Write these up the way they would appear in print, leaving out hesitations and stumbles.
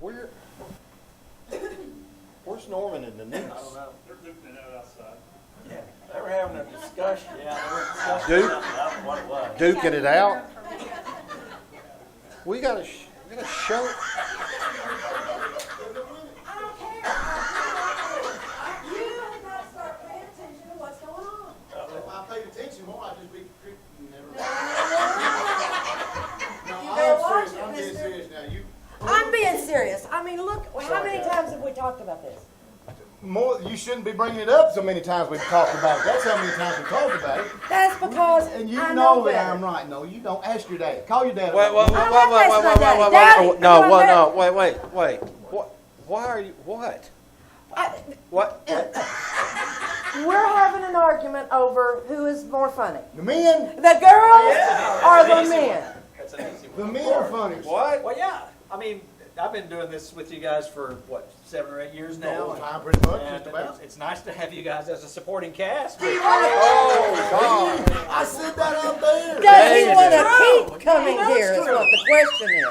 Where's Norman and Denise? I don't know. They're duking it out outside. Yeah, they were having a discussion. Yeah, they were discussing Duke? that's what it was. Duking it out? We got a show. I don't care. You have got to start paying attention to what's going on. If I paid attention more, I'd just be creeping. You better watch it, I'm being mister. serious now. I'm being serious. I mean, look, how many times have we talked about this? More, you shouldn't be bringing it up so many times we've talked about it. That's how many times we talked about it. That's because And you I know that better. I'm right. No, you don't. Ask your dad. Call your dad. Wait. No, wait. Why are you, what? What? We're having an argument over who is more funny. The men, The girls or the easy men? That's an easy the one. men are funny. What? Well, yeah. I mean, I've been doing this with you guys for, what, 7 or 8 years The now? whole and- time, pretty much, and just about. it's nice to have you guys as a supporting cast. Oh, God. I said that out there. Does he David. want to keep coming here is what the question is.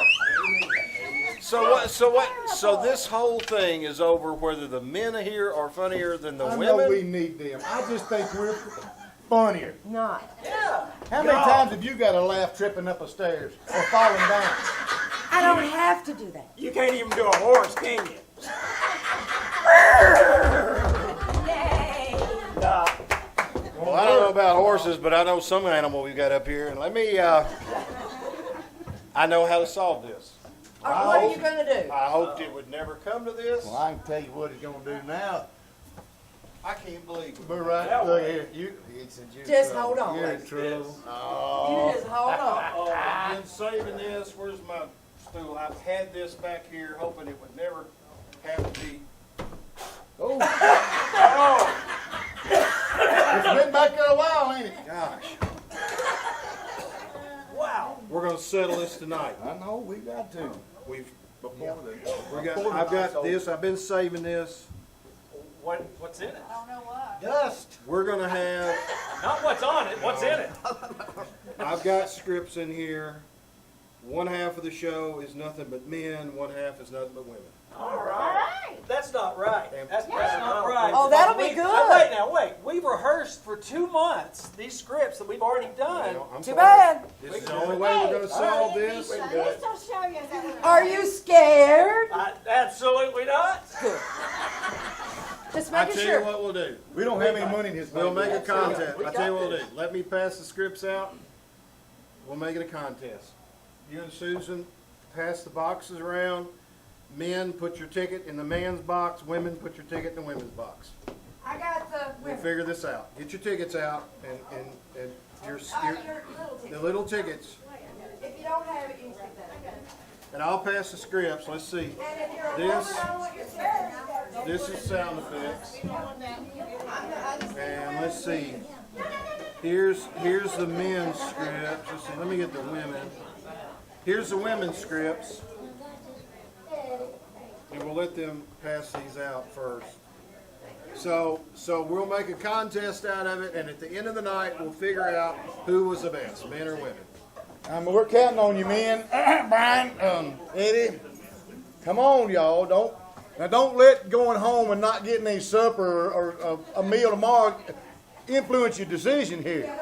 So this whole thing is over whether the men here are funnier than the I know we women? need them. I just think we're funnier. Not. Yeah. How many times have you got a laugh tripping up the stairs or falling down? I don't have to do that. You can't even do a horse, can you? Well, I don't know about horses, but I know some animal we've got up here. And let me, I know how to solve this. What are you going to do? I hoped it would never come to this. Well, I can tell you what he's gonna do now. I can't believe it. But right, look here, Just hold on. You're in trouble. You just hold on. Oh, I've been saving this. Where's my stool? I've had this back here, hoping it would never have to be. Oh. It's been back there a while, ain't it? Gosh, Wow. we're gonna settle this tonight. I know, we got to. We've, Before I've got this. I've been saving this. What's in it? Dust. We're gonna have. Not what's on it, what's in it? I've got scripts in here. One half of the show is nothing but men. One half is nothing but women. All right. That's not right. That's not right. Oh, that'll be We- good. Wait. We've rehearsed for 2 months these scripts that we've already done. Well, I'm Too sorry. bad. This is the only way we're gonna solve this. Are you scared? Absolutely not. Just I making tell you sure. what we'll do. We don't have any money in his We'll bank. make a contest. We I tell you got what we'll do. Let me pass the scripts out. We'll make it a contest. You and Susan pass the boxes around. Men, put your ticket in the man's box. Women, put your ticket in the women's box. I got the We'll women. figure this out. Get your tickets out and your Your little the ticket. little tickets. If you don't have it, you can stick that. And I'll pass the scripts. Let's see. And if you're a This- woman, I don't want your scared. This is sound effects. And let's see. Here's the men's scripts. Let's see. Let me get the women. Here's the women's scripts. And we'll let them pass these out first. So we'll make a contest out of it, and at the end of the night, we'll figure out who was the best, men or women. We're counting on you, men. Brian, Eddie, come on, y'all. Don't let going home and not getting a supper or a meal tomorrow influence your decision here.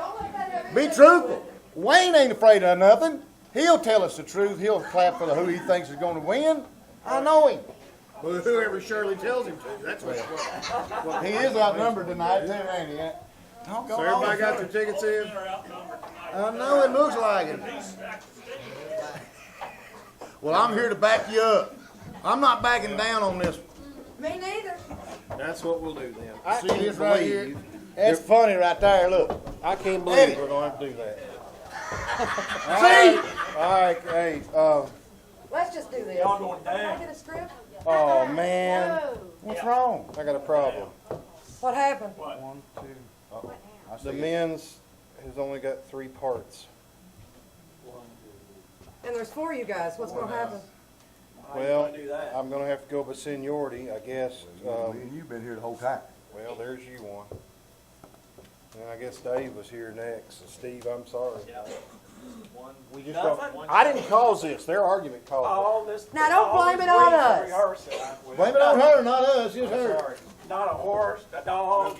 Be truthful. Wayne ain't afraid of nothing. He'll tell us the truth. He'll clap for who he thinks is going to win. I know him. Well, whoever Shirley tells him to. That's what. He is outnumbered tonight, too, ain't he? So everybody got their tickets in? I know it looks like it. Well, I'm here to back you up. I'm not backing down on this. Me neither. That's what we'll do then. I See can't this right believe- here? That's funny right there. Look. I can't believe we're going to have to do that. See? All right, hey, Let's just do this. Y'all going Can I down. get a script? oh man, What's wrong? I got a problem. What happened? One, two. The men's has only got 3 parts. And there's 4 of you guys. What's going to happen? Well, do that? I'm going to have to go by seniority, I guess. You've been here the whole time. Well, there's you one. And I guess Dave was here next. So Steve, I'm sorry. Yeah. We just Nothing? don't. I didn't cause this. Their argument caused All this. Now, don't all blame these it on weeks of us. rehearsal. Blame it on her, not us, just I'm her. sorry. Not a horse, a it. dog.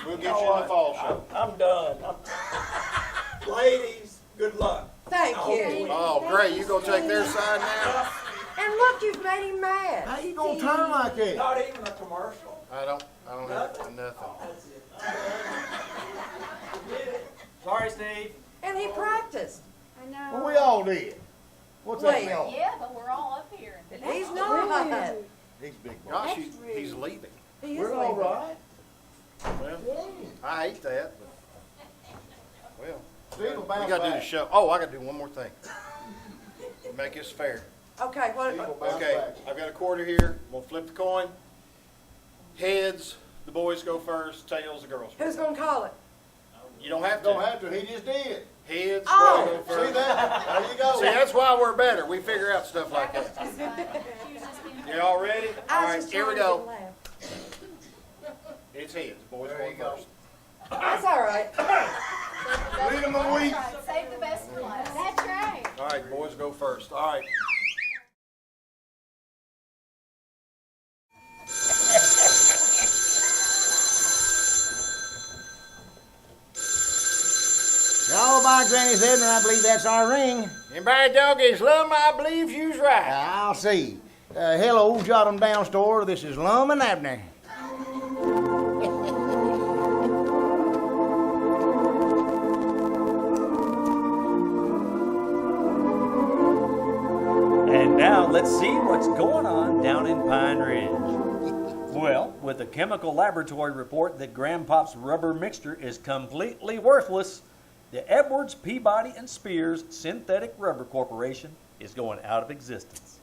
We'll get you in the fall show. I'm done. Ladies, good luck. Thank you. Oh, great. You gonna take their side now? And look, you've made him mad. How you gonna turn like that? Not even a commercial. I don't have nothing. Sorry, Steve. And he practiced. I know. Well, we all did. What's that Wait. mean? Yeah, but we're all up here. He's not. He's big boy. Gosh, he's leaving. He is We're all leaving. right. Well, I hate that, but, well, Steve will we bounce gotta do the back. show. Oh, I gotta do one more thing. Make this fair. Okay, what? Steve will bounce Okay, back. I've got a quarter here. We'll flip the coin. Heads, the boys go first. Tails, the girls. Who's gonna call it? You don't have Don't to. have to, he just did. Heads, Oh. boys go See first. that? There you go. See, that's why we're better. We figure out stuff like that. She was just being. You all ready? All I was right, just here we trying to go. laugh. It's heads. Boys There going you go. first. That's all right. Lead 'em a week. Save the best for last. That's right. All right, boys go first. All right. Y'all by Granny's head, and I believe that's our ring. And by doggies, Lum, I believe you's right. I'll see. Hello, jot 'em down store. This is Lum and Abner. And now let's see what's going on down in Pine Ridge. Well, with a chemical laboratory report that Grandpop's rubber mixture is completely worthless, the Edwards, Peabody, and Spears Synthetic Rubber Corporation is going out of existence.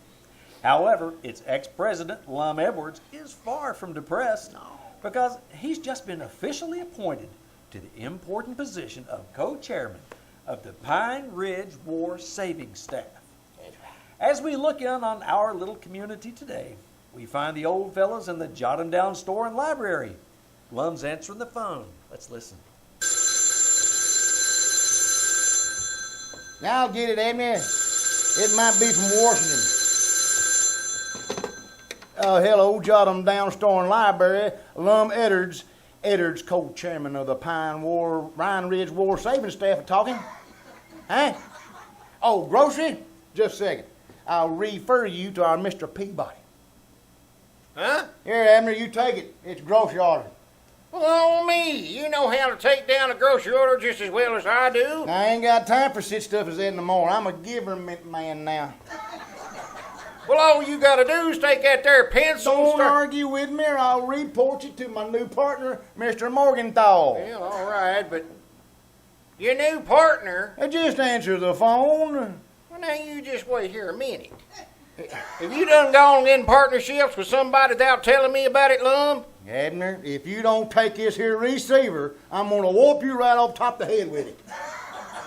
However, its ex-president, Lum Edwards, is far from depressed because he's just been officially appointed to the important position of co-chairman of the Pine Ridge War Savings Staff. As we look in on our little community today, we find the old fellas in the Jot 'em Down store and library. Lum's answering the phone. Let's listen. Now get it, Abner. It might be from Washington. Hello, jot 'em down store and library. Lum Edwards, co-chairman of the Pine Ridge War Savings Staff, talking. Huh? Oh, grocery? Just a second. I'll refer you to our Mr. Peabody. Huh? Here, Abner, you take it. It's grocery order. Oh, me. You know how to take down a grocery order just as well as I do. I ain't got time for such stuff as that no more. I'm a government man now. Well, all you gotta do is take that there pencil and Don't start. argue with me or I'll report you to my new partner, Mr. Morgenthau. Well, all right, but your new partner. Just answer the phone. Well, now you just wait here a minute. Have you done gone in partnerships with somebody without telling me about it, Lum? Abner, if you don't take this here receiver, I'm gonna whoop you right off top the head with it.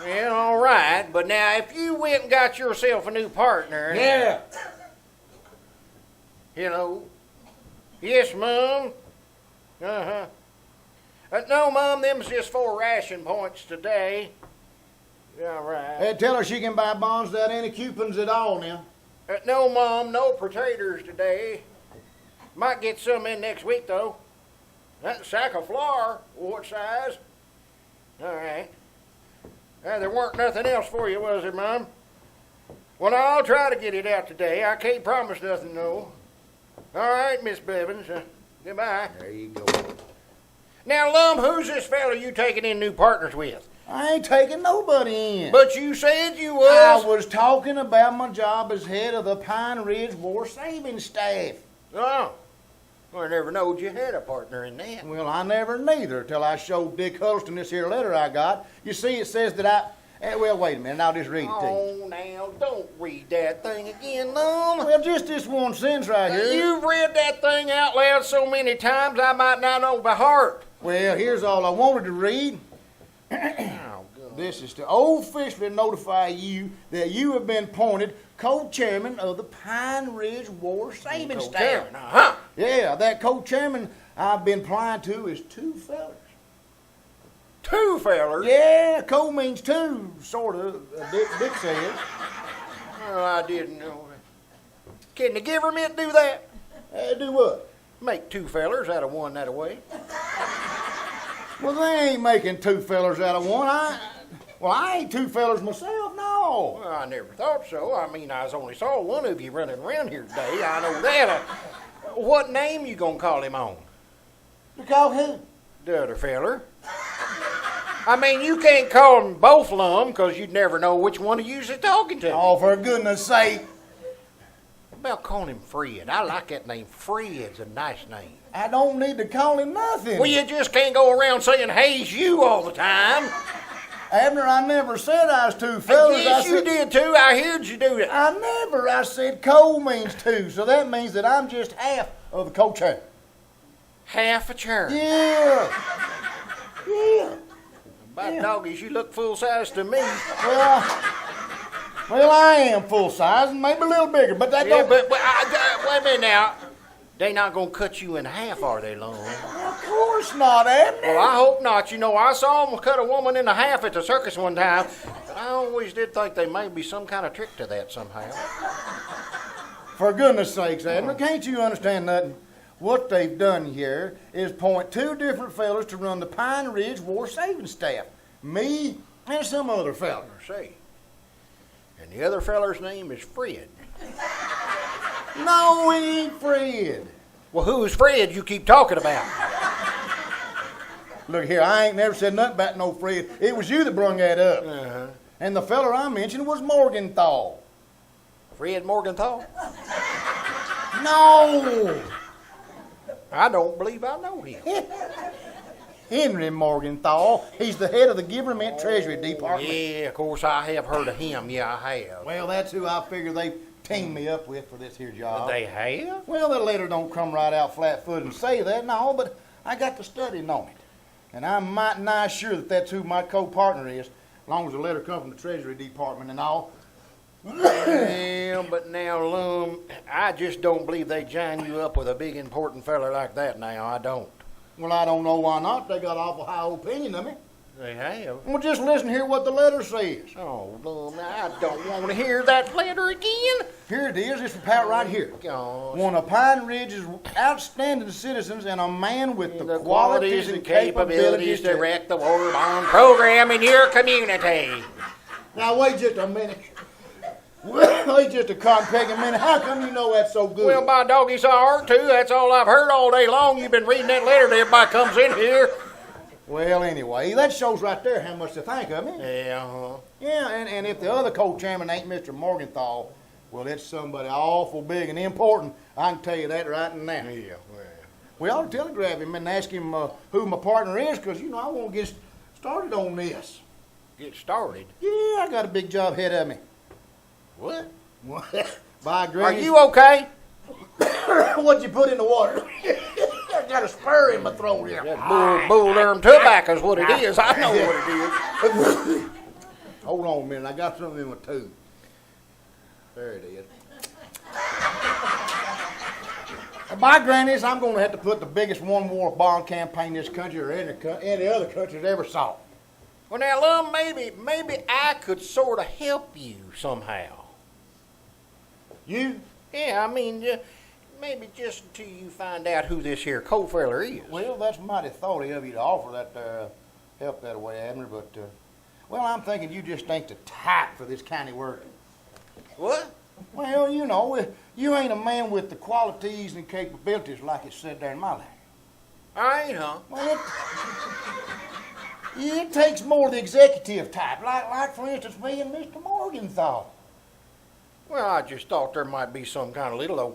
Well, all right, but now if you went and got yourself a new partner. Yeah. Hello. Yes, Mom. Uh-huh. No, Mom, them's just 4 ration points today. Yeah, all right. Tell her she can buy bonds without any coupons at all now. No, Mom, no potatoes today. Might get some in next week, though. That sack of flour, what size? All right. There weren't nothing else for you, was there, Mom? Well, I'll try to get it out today. I can't promise nothing, though. All right, Miss Blevins. Goodbye. There you go. Now, Lum, who's this fella you taking in new partners with? I ain't taking nobody in. But you said you I was. was talking about my job as head of the Pine Ridge War Savings Staff. Oh. Well, I never knowed you had a partner in that. Well, I never neither till I showed Dick Huddleston this here letter I got. You see, it says that well, wait a minute. I'll just read it to you. Oh, now, don't read that thing again, Lum. Well, just this one sentence right here. You've read that thing out loud so many times I might not know by heart. Well, here's all I wanted to read. Oh, God. This is to officially notify you that you have been appointed co-chairman of the Pine Ridge War Savings Staff. Uh-huh. Yeah, that co-chairman I've been applying to is 2 fellers. 2 fellers? Yeah, coal means two, sort of, Dick says. Well, I didn't know that. Can the government do that? Do what? Make 2 fellers out of one that way? Well, they ain't making 2 fellers out of one. I ain't 2 fellers myself, no. Well, I never thought so. I mean, I only saw one of you running around here today. I know that. What name you gonna call him on? You call who? The other feller. I mean, you can't call them both Lum, because you'd never know which one of you's talking to. Oh, for goodness sake. What about calling him Fred? I like that name. Fred's a nice name. I don't need to call him nothing. Well, you just can't go around saying, "Hey's you" all the time. Abner, I never said I was 2 fellers. Yes, I you said, did too. I heard you do that. I said coal means 2, so that means that I'm just half of the co-chair. Half a chair. Yeah. Yeah. By doggies, you look full size to me. Well, I am full size and maybe a little bigger, but that Yeah, don't... but wait a minute now. They not gonna cut you in half, are they, Lum? Of course not, Abner. Well, I hope not. You know, I saw them cut a woman in half at the circus one time, but I always did think there may be some kind of trick to that somehow. For goodness sakes, Abner, can't you understand nothing? What they've done here is point 2 different fellas to run the Pine Ridge War Savings Staff. Me and some other fella. Say, and the other feller's name is Fred. No, he ain't Fred. Well, who's Fred you keep talking about? Look here, I ain't never said nothing about no Fred. It was you that brung that up. Uh-huh. And the feller I mentioned was Morgenthau. Fred Morgenthau? No! I don't believe I know him. Henry Morgenthau. He's the head of the Government Treasury Department. Yeah, of course I have heard of him. Yeah, I have. Well, that's who I figure they teamed me up with for this here job. They have? Well, the letter don't come right out flat-footed and say that, no, but I got to studying on it. And I'm mighty nigh sure that that's who my co-partner is, as long as the letter comes from the Treasury Department and all. Well, but now, Lum, I just don't believe they join you up with a big important feller like that now. I don't. Well, I don't know why not. They got awful high opinion of me. They have? Well, just listen here what the letter says. Oh, Lum, I don't want to hear that letter again. Here it is. It's from Pat right here. Gosh. One of Pine Ridge's outstanding citizens and a man with The qualities and capabilities to direct the water bond program in your community. Now, wait just a minute. Wait just a cotton pecking minute. How come you know that's so good? Well, by doggies, I are too. That's all I've heard all day long. You've been reading that letter that everybody comes in here. Well, anyway, that shows right there how much they think of me. Yeah, Yeah, and if the other co-chairman ain't Mr. Morgenthau, well, it's somebody awful big and important. I can tell you that right now. Yeah, We ought to telegraph him and ask him who my partner is, because, you know, I want to get started on this. get started. Yeah, I got a big job ahead of me. What? By Are granny. you okay? What'd you put in the water? I got a spur in my throat here. That bull darn tobacco is what it is. I know what it is. Hold on a minute. I got something in my tooth. There it is. My grannies, I'm going to have to put the biggest one-war bond campaign this country or any other country's ever saw. Well, now, Lum, maybe I could sort of help you somehow. You? Yeah, I mean, maybe just until you find out who this here co-feller is. Well, that's mighty thoughty of you to offer that help that way, Abner, but, well, I'm thinking you just ain't the type for this county work. What? Well, you know, you ain't a man with the qualities and capabilities like it said there in my letter. I ain't, huh? Well, it takes more of the executive type, like for instance, me and Mr. Morgenthau. Well, I just thought there might be some kind of little no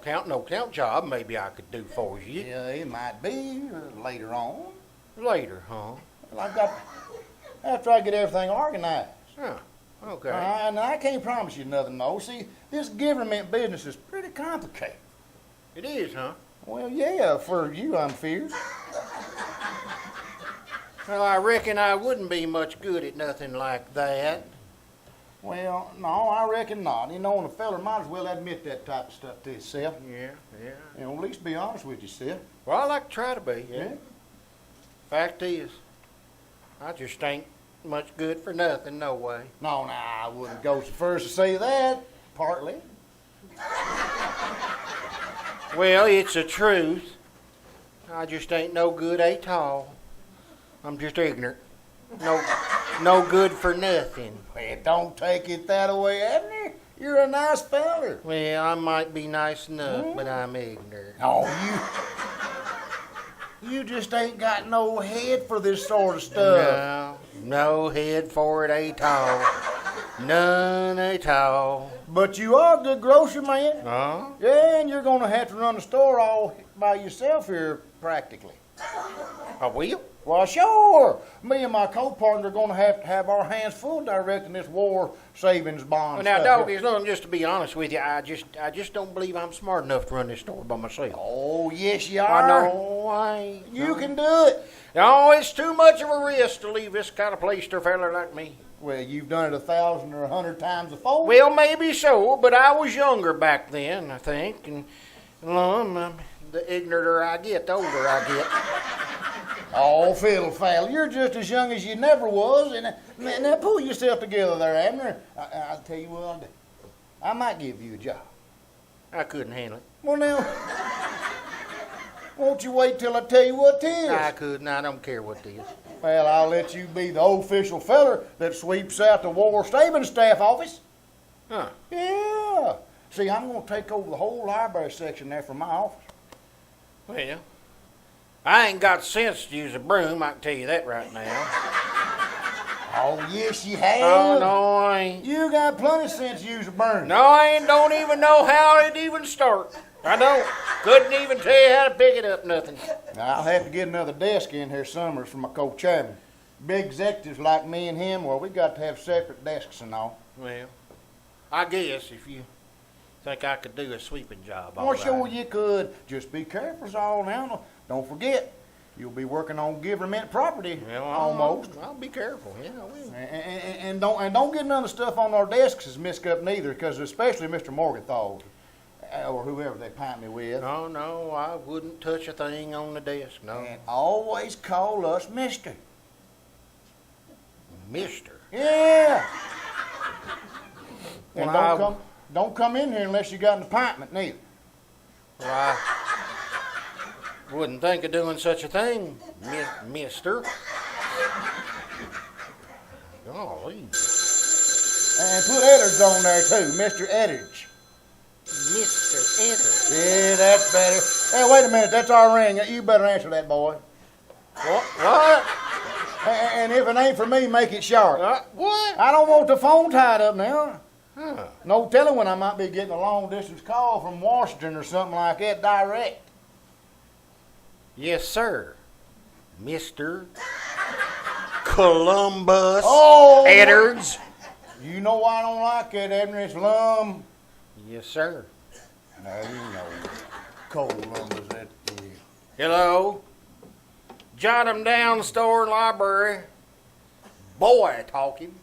count job maybe I could do for you. Yeah, it might be later on. Later, huh? Well, after I get everything organized. Yeah, okay. And I can't promise you nothing, though. See, this government business is pretty complicated. It is, huh? Well, yeah, for you, I'm feared. Well, I reckon I wouldn't be much good at nothing like that. Well, no, I reckon not. You know, and a feller might as well admit that type of stuff to himself. Yeah. You know, at least be honest with yourself. Well, I like to try to be, yeah. Yeah. Fact is, I just ain't much good for nothing, no way. No, I wouldn't go so first to say that, partly. Well, it's the truth. I just ain't no good at all. I'm just ignorant. No good for nothing. Well, don't take it that way, Abner. You're a nice feller. Well, I might be nice enough, but I'm ignorant. Oh, you just ain't got no head for this sort of stuff. No head for it at all. None at all. But you are a good grocer, man. Huh? Yeah, and you're gonna have to run the store all by yourself here, practically. I will. Well, sure. Me and my co-partner are gonna have to have our hands full directing this war savings bond. Well, now, stuff dog, here. it's nothing, just to be honest with you, I just don't believe I'm smart enough to run this store by myself. Oh, yes, you I are. know I ain't. You can do it. No, it's too much of a risk to leave this kind of place to a fella like me. Well, you've done it 1,000 or 100 times before. Well, maybe so, but I was younger back then, I think, and the ignoranter I get, the older I get. Oh, fiddle faddle. You're just as young as you never was. And now pull yourself together there, Abner. I'll tell you what I'll do. I might give you a job. I couldn't handle it. Well, now, won't you wait till I tell you what it is? I couldn't. I don't care what it is. Well, I'll let you be the official feller that sweeps out the war savings staff office. Huh. Yeah. See, I'm going to take over the whole library section there from my office. Well, I ain't got sense to use a broom, I can tell you that right now. Oh, yes, you have. Oh, no, I ain't. You got plenty of sense to use a burn. No, I ain't. Don't even know how it even start. I don't. Couldn't even tell you how to pick it up, nothing. Now, I'll have to get another desk in here summers for my co-chairman. Big executives like me and him, well, we got to have separate desks and all. Well, I guess if you think I could do a sweeping job, all Well, right. sure you could. Just be careful is all now. Don't forget, you'll be working on government property Well, almost. I'll be careful. Yeah, I will. And don't get none of the stuff on our desks is mixed up neither, because especially Mr. Morgenthau or whoever they pint me with. No, I wouldn't touch a thing on the desk. No, And always call us Mister. Mister. Yeah. And Well, don't come in here unless you got an appointment neither. Well, I wouldn't think of doing such a thing, Mister. Golly, And put Eddard's on there too, Mr. Eddard's. Mr. Enter. Yeah, that's better. Hey, wait a minute, that's our ring. You better answer that, boy. What? And if it ain't for me, make it sharp. What? I don't want the phone tied up now. Huh. No telling when I might be getting a long distance call from Washington or something like that direct. Yes, sir. Mr. Columbus Oh, Edwards. you know why I don't like that, Abner? It's Lum. Yes, sir. Now you know. Columbus, that is. Hello. Jot 'em down, store and library. Boy talking.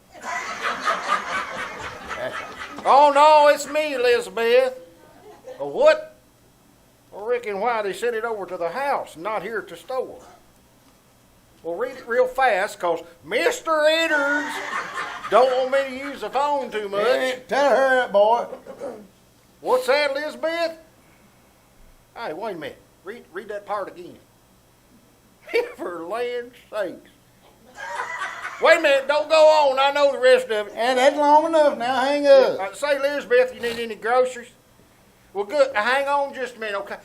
Oh, no, it's me, Elizabeth. What? I reckon why they sent it over to the house, not here at the store. Well, read it real fast, because Mr. Edwards don't want me to use the phone too much. Hey, tell her that, boy. What's that, Elizabeth? Hey, wait a minute. Read that part again. For land's sakes. Wait a minute, don't go on. I know the rest of it. And that's long enough now. Hang up. Say, Elizabeth, you need any groceries? Well, good. Hang on just a minute, okay?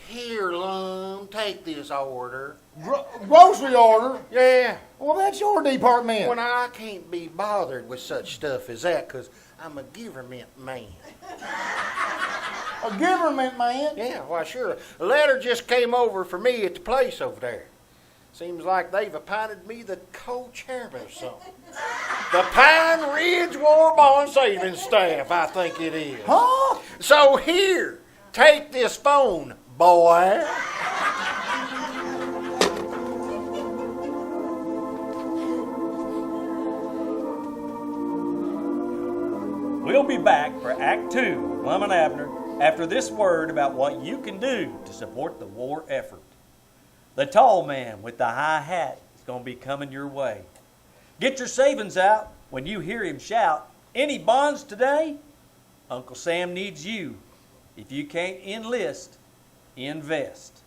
Here, Lum, take this order. Grocery order? Yeah. Well, that's your department. When I can't be bothered with such stuff as that, because I'm a government man. A government man? Yeah, why, sure. A letter just came over for me at the place over there. Seems like they've appointed me the co-chairman or something. The Pine Ridge War Bond Savings Staff, I think it is. Huh? So here, take this phone, boy. We'll be back for Act 2 with Lum and Abner after this word about what you can do to support the war effort. The tall man with the high hat going to be coming your way. Get your savings out when you hear him shout, "Any bonds today?" Uncle Sam needs you. If you can't enlist, invest.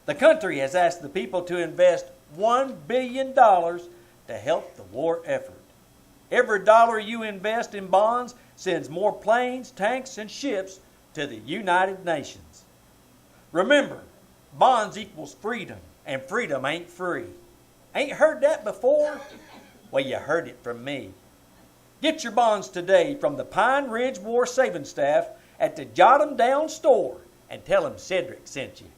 The country has asked the people to invest $1 billion to help the war effort. Every dollar you invest in bonds sends more planes, tanks, and ships to the United Nations. Remember, bonds equals freedom, and freedom ain't free. Ain't heard that before? Well, you heard it from me. Get your bonds today from the Pine Ridge War Savings Staff at the Jot 'em Down store and tell them Cedric sent you.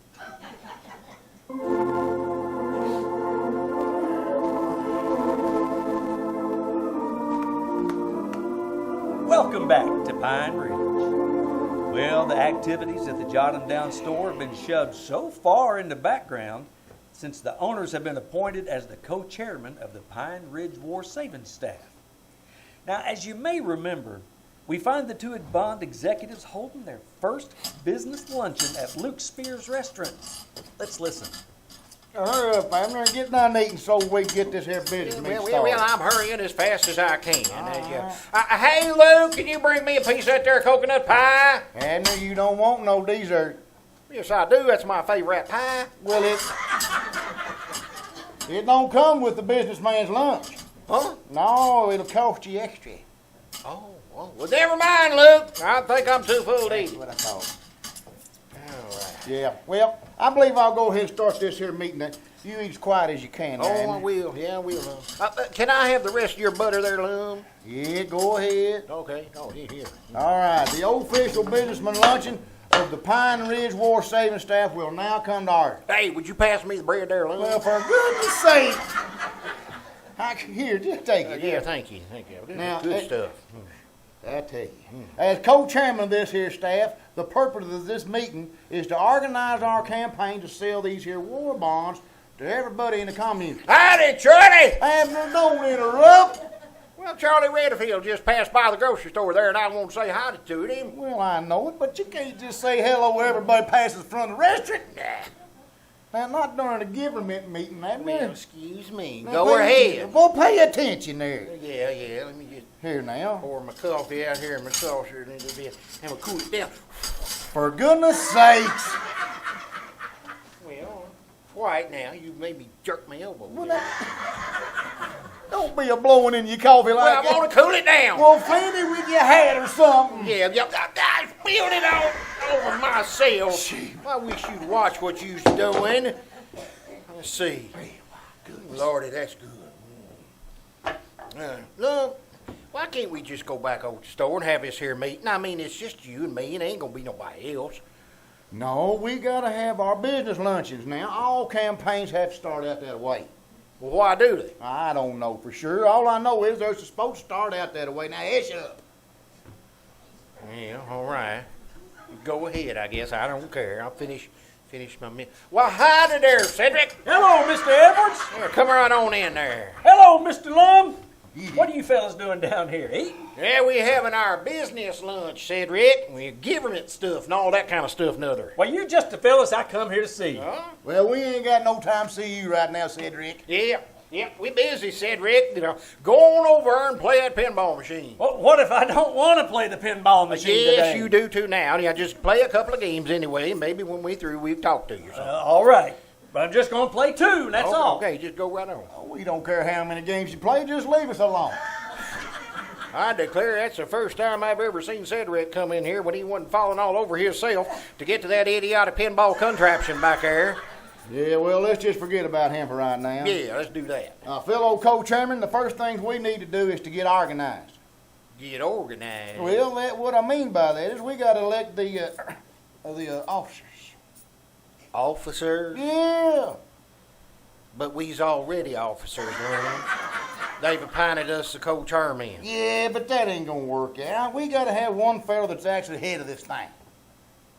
Welcome back to Pine Ridge. Well, the activities at the Jot 'em Down store have been shoved so far in the background since the owners have been appointed as the co-chairman of the Pine Ridge War Savings Staff. Now, as you may remember, we find the two bond executives holding their first business luncheon at Luke Spear's restaurant. Let's listen. Hurry up, Abner, and get down eating so we can get this here business meeting started. I'm hurrying as fast as I can. Hey, Luke, can you bring me a piece of that there coconut pie? Abner, you don't want no dessert. Yes, I do. That's my favorite pie. Well, it don't come with the businessman's lunch. Huh? No, it'll cost you extra. Oh, well, never mind, Luke. I think I'm too full to That's eat. what I thought. All right. Yeah, well, I believe I'll go ahead and start this here meeting. You eat as quiet as you can. Oh, Abner. I will. Yeah, I will. Can I have the rest of your butter there, Lum? Yeah, go ahead. Okay. Oh, here. All right, the official businessman luncheon of the Pine Ridge War Savings Staff will now come to order. Hey, would you pass me the bread there, Lum? Well, for goodness sake. Here, just take it. Yeah, thank you. This Now, is good stuff. I tell you, as co-chairman of this here staff, the purpose of this meeting is to organize our campaign to sell these here war bonds to everybody in the community. Howdy, Charlie! Abner, don't interrupt. Well, Charlie Redfield just passed by the grocery store there, and I want to say hi to him. Well, I know it, but you can't just say hello where everybody passes from the restaurant. Now, not during a government meeting, Abner. Well, excuse me. Now, Go ahead. Well, pay attention there. Yeah. Let me just Here now. pour my coffee out here in my saucer a little bit and we'll cool it down. For goodness sakes. Well, quiet now. You made me jerk my elbow. Don't be a blowing in your coffee Well, like I that. want to cool it down. Well, clean it with your hat or something. Yeah, I spilled it all over myself. I wish you'd watch what you's doing. Let's see. Lordy, that's good. Look, why can't we just go back over to the store and have this here meeting? I mean, it's just you and me, and ain't gonna be nobody else. No, we gotta have our business luncheons now. All campaigns have to start out that way. Well, why do they? I don't know for sure. All I know is they're supposed to start out that way. Now, hush up. Yeah, all right. Go ahead, I guess. I don't care. I'll finish my meal. Well, howdy there, Cedric. Hello, Mr. Edwards. Yeah, come right on in there. Hello, Mr. Lum. What are you fellas doing down here? Eating? Yeah, we having our business lunch, Cedric. We government stuff and all that kind of stuff and other. Well, you just the fellas I come here to see. Huh? Well, we ain't got no time to see you right now, Cedric. Yeah, we busy, Cedric. Go on over and play that pinball machine. Well, what if I don't want to play the pinball machine today? Yes, you do too now. Yeah, just play a couple of games anyway. Maybe when we through, we'll talk to you. All right. But I'm just going to play two, and that's all. Okay, just go right on. Oh, we don't care how many games you play, just leave us alone. I declare that's the first time I've ever seen Cedric come in here when he wasn't falling all over himself to get to that idiotic pinball contraption back there. Yeah, well, let's just forget about him for right now. Yeah, let's do that. Fellow co-chairman, the first thing we need to do is to get organized. Get organized. Well, what I mean by that is we got to elect the officers. Officers? Yeah. But we's already officers, man. They've appointed us the co-chairman. Yeah, but that ain't gonna work out. We got to have one fella that's actually head of this thing.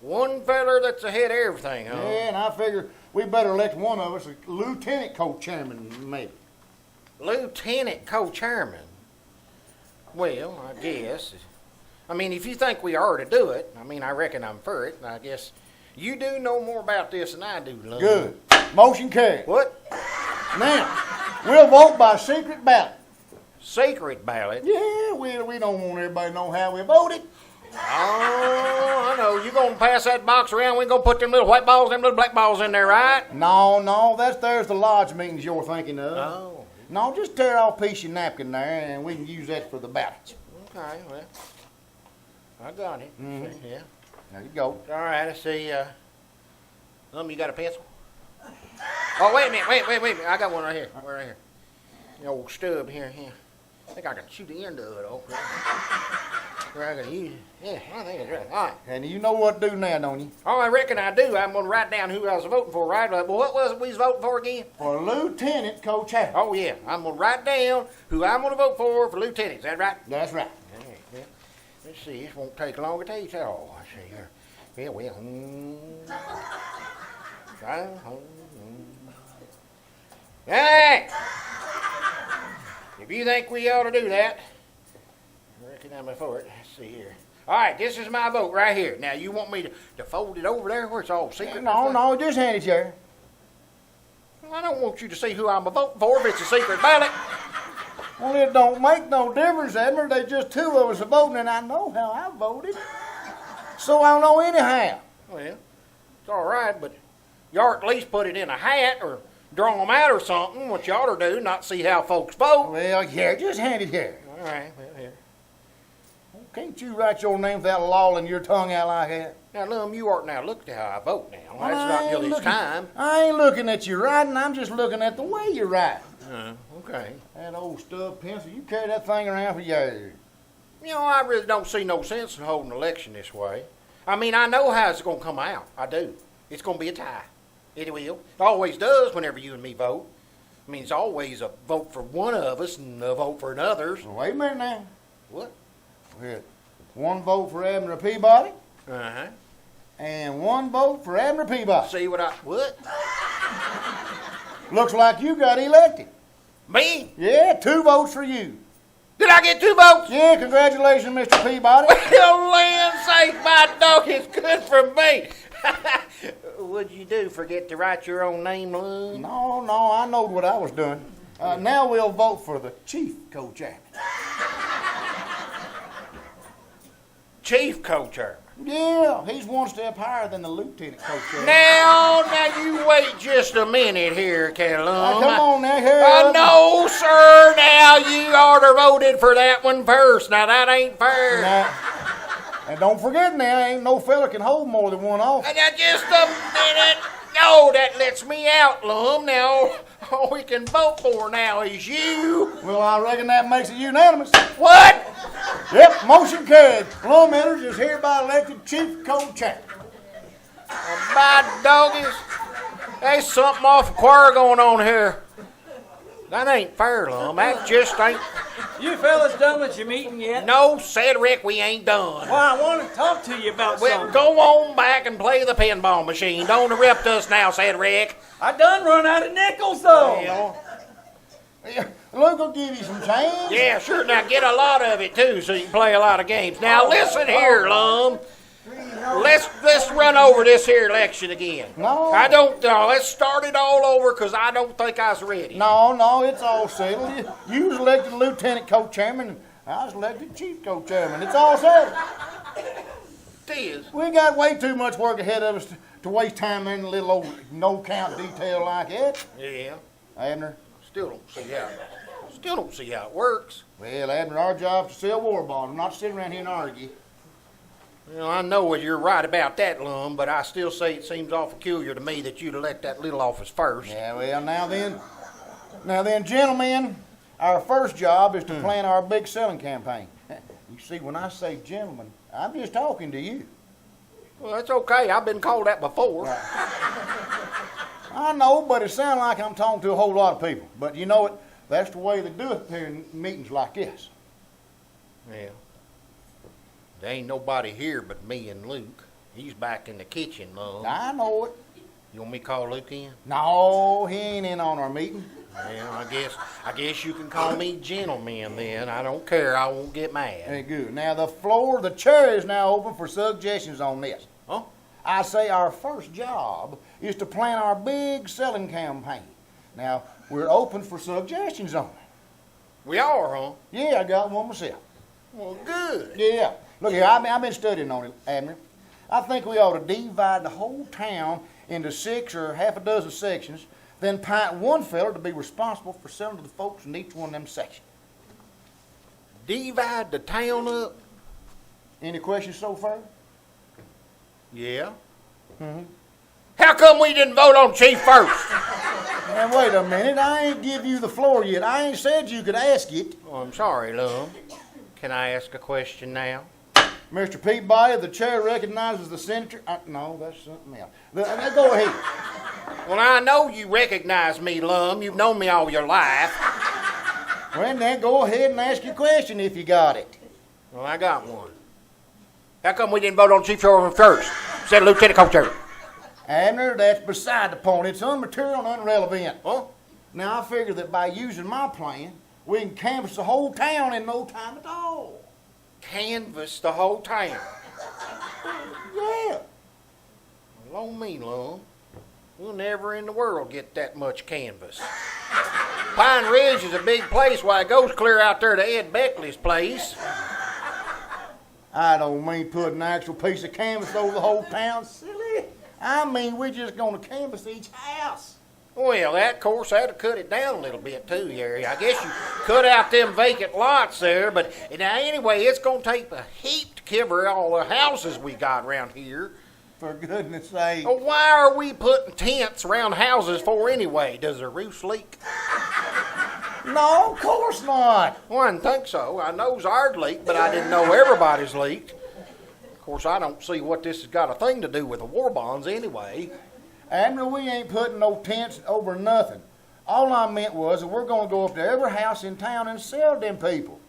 One feller that's ahead of everything, huh? Yeah, and I figure we better elect one of us a lieutenant co-chairman, maybe. Lieutenant co-chairman? Well, I guess. I mean, if you think we are to do it, I mean, I reckon I'm for it. I guess you do know more about this than I do, Lum. Good. Motion carried. What? Now, We'll vote by secret ballot. Secret ballot? Yeah, we don't want everybody to know how we voted. Oh, I know. You gonna pass that box around, we gonna put them little white balls, them little black balls in there, right? No, there's the lodge meetings you're thinking of. Oh, No, just tear off a piece of your napkin there, and we can use that for the ballots. okay, well, I got it. Mhm. Yeah. There you go. All right, let's see, you got a pencil? Oh, wait a minute, wait a minute. I got one right here, right here. The old stub here. I think I can shoot the end of it off. Where I can use it. Yeah, I think it's right. All right. And you know what to do now, don't you? Oh, I reckon I do. I'm gonna write down who I was voting for, right? Well, what was it we was voting for again? For Lieutenant Co-Chairman. Oh, yeah. I'm gonna write down who I'm gonna vote for lieutenant. Is that right? That's right. All right, yeah. Let's see. This won't take long to take. Oh, I see here. Yeah, well. Hey! If you think we ought to do that, I reckon I'm for it. Let's see here. All right, this is my vote right here. Now, you want me to fold it over there where it's all secret? No, just hand it here. Well, I don't want you to see who I'm voting for if it's a secret ballot. Well, it don't make no difference, Abner. They just two of us are voting, and I know how I voted. So I'll know anyhow. Well, it's all right, but you ought to at least put it in a hat or draw them out or something, what you ought to do, not see how folks vote. Well, here, just hand it here. All right, well, here. Can't you write your name without lolling your tongue out like that? Now, Lum, you ought now look at how I vote now. That's not till it's time. I ain't looking at you writing. I'm just looking at the way you write. Okay. That old stub pencil, you carry that thing around for years. You know, I really don't see no sense in holding an election this way. I mean, I know how it's going to come out. I do. It's going to be a tie. It will. It always does whenever you and me vote. I mean, it's always a vote for one of us and a vote for another's. Well, wait a minute now. What? Here, one vote for Abner Peabody Uh-huh. and one vote for Abner Peabody. See what? Looks like you got elected. Me? Yeah, 2 votes for you. Did I get 2 votes? Yeah, congratulations, Mr. Peabody. Well, land sake, my dog is good for me. What'd you do? Forget to write your own name, Lum? No, I know what I was doing. Now we'll vote for the chief co-chairman. Chief co-chairman. Yeah, he's one step higher than the lieutenant co-chairman. Now you wait just a minute here, Kaitlyn. Come on now, here. No, sir. Now you oughta voted for that one first. Now that ain't fair. Now, and don't forget now, ain't no fella can hold more than one office. Now just a minute. No, that lets me out, Lum. Now all we can vote for now is you. Well, I reckon that makes it unanimous. What? Yep, motion carried. Lum Enters is hereby elected chief co-chairman. My doggies. There's something off choir going on here. That ain't fair, Lum. That just ain't. You fellas done with your meeting yet? No, Cedric, we ain't done. Well, I want to talk to you about Well, something. go on back and play the pinball machine. Don't interrupt us now, Cedric. I done run out of nickels, though. Well, Luke will give you some change. yeah, sure. Now get a lot of it too, so you can play a lot of games. Now listen here, Lum. Let's run over this here election again. No. I don't. Let's start it all over because I don't think I was ready. No, it's all settled. You was elected lieutenant co-chairman, and I was elected chief co-chairman. It's all settled. It is. We got way too much work ahead of us to waste time in a little old no-count detail like that. Yeah. Abner? Still don't see how it works. Well, Abner, our job's to sell war bonds, not to sit around here and argue. Well, I know you're right about that, Lum, but I still say it seems awful peculiar to me that you'd elect that little office first. Yeah, well, now then, gentlemen, our first job is to plan our big selling campaign. You see, when I say gentlemen, I'm just talking to you. Well, that's okay. I've been called that before. I know, but it sounds like I'm talking to a whole lot of people. But you know what? That's the way they do it here in meetings like this. Yeah. There ain't nobody here but me and Luke. He's back in the kitchen, Lum. I know it. You want me to call Luke in? No, he ain't in on our meeting. Well, I guess you can call me gentleman then. I don't care. I won't get mad. Very good. Now the chair is now open for suggestions on this. Huh? I say our first job is to plan our big selling campaign. Now, we're open for suggestions on it. We are, huh? Yeah, I got one myself. Well, good. Yeah. Look here, I've been studying on it, Abner. I think we ought to divide the whole town into 6 or half a dozen sections, then appoint one fella to be responsible for selling to the folks in each one of them sections. Divide the town up? Any questions so far? Yeah. How come we didn't vote on chief first? Now, wait a minute. I ain't give you the floor yet. I ain't said you could ask it. Oh, I'm sorry, Lum. Can I ask a question now? Mr. Peabody, the chair recognizes the senator. No, that's something else. Go ahead. Well, I know you recognize me, Lum. You've known me all your life. Well, then go ahead and ask your question if you got it. Well, I got one. How come we didn't vote on chief first? Said lieutenant co-chair. Abner, that's beside the point. It's unmaterial and irrelevant. Huh? Now, I figure that by using my plan, we can canvass the whole town in no time at all. Canvass the whole town. Yeah. Well, on me, Lum. We'll never in the world get that much canvas. Pine Ridge is a big place. Why, it goes clear out there to Ed Beckley's place. I don't mean put an actual piece of canvas over the whole town, silly. I mean, we're just going to canvass each house. Well, that, of course, that'd cut it down a little bit, too, Harry. I guess you cut out them vacant lots there, but now, anyway, it's going to take a heap to cover all the houses we got around here. For goodness sake. Well, why are we putting tents around houses for anyway? Does the roofs leak? No, of course not. Well, I didn't think so. I know's ours leaked, but I didn't know everybody's leaked. Of course, I don't see what this has got a thing to do with the war bonds anyway. Abner, we ain't putting no tents over nothing. All I meant was that we're going to go up to every house in town and sell them people.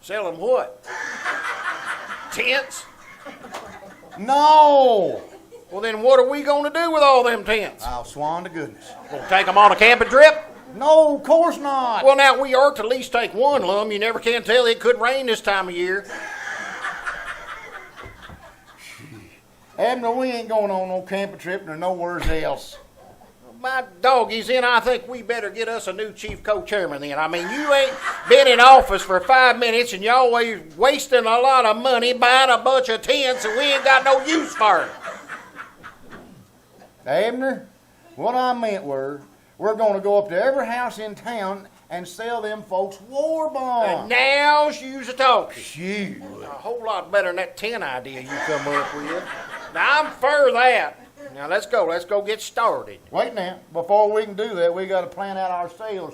Sell them what? Tents? No! Well, then what are we going to do with all them tents? I'll swan to goodness. We'll take them on a camping trip? No, of course not. Well, now, we ought to at least take one, Lum. You never can tell. It could rain this time of year. Abner, we ain't going on no camping trip nor nowhere else. My doggies, then I think we better get us a new chief co-chairman then. I mean, you ain't been in office for 5 minutes and you always wasting a lot of money buying a bunch of tents and we ain't got no use for it. Abner, what I meant were, we're going to go up to every house in town and sell them folks war And bonds. now she's a talking. Shoot. A whole lot better than that tent idea you come up with. Now, I'm for that. Now, let's go get started. Wait now, before we can do that, we got to plan out our sales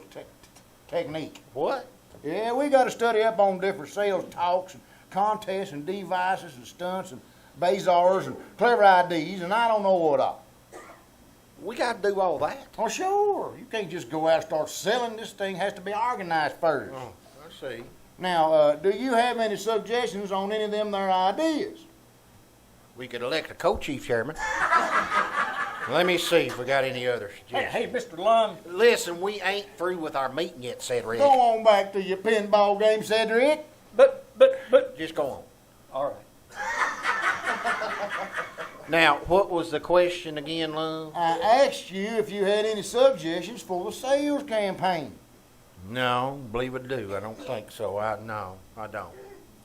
technique. What? Yeah, we got to study up on different sales talks and contests and devices and stunts and bazaars and clever IDs and I don't know what all. We got to do all that. Oh, sure. You can't just go out and start selling. This thing has to be organized first. Oh, I see. Now, do you have any suggestions on any of them there ideas? We could elect a co-chief chairman. Let me see if we got any others. Hey, Mr. Lum. Listen, we ain't through with our meeting yet, Cedric. Go on back to your pinball game, Cedric. But, Just go on. all right. Now, what was the question again, Lum? I asked you if you had any suggestions for the sales campaign. No, believe it do. I don't think so. No, I don't.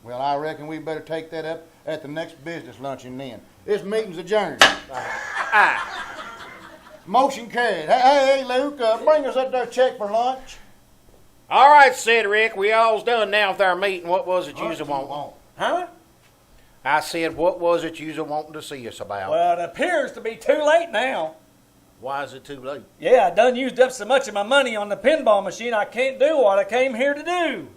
Well, I reckon we better take that up at the next business luncheon then. This meeting's adjourned. Aye. Motion carried. Hey, Luke, bring us up that check for lunch. All right, Cedric, we all's done now with our meeting. What was it you was wanting? Huh? I said, what was it you was wanting to see us about? Well, it appears to be too late now. Why is it too late? Yeah, I done used up so much of my money on the pinball machine, I can't do what I came here to do.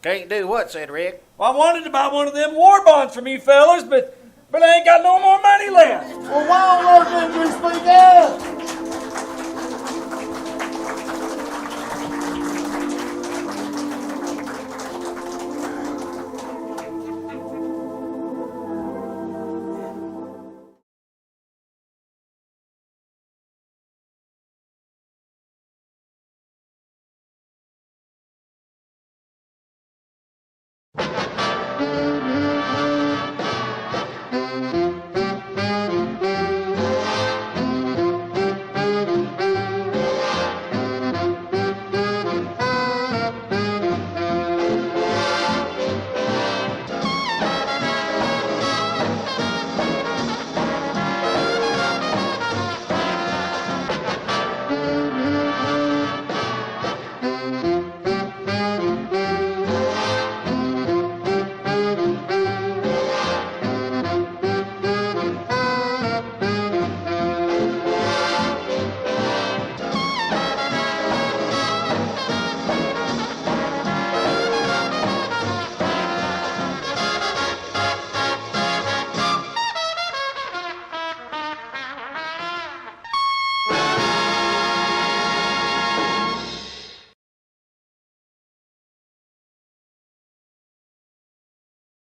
Can't do what, Cedric? Well, I wanted to buy one of them war bonds from you fellas, but I ain't got no more money left.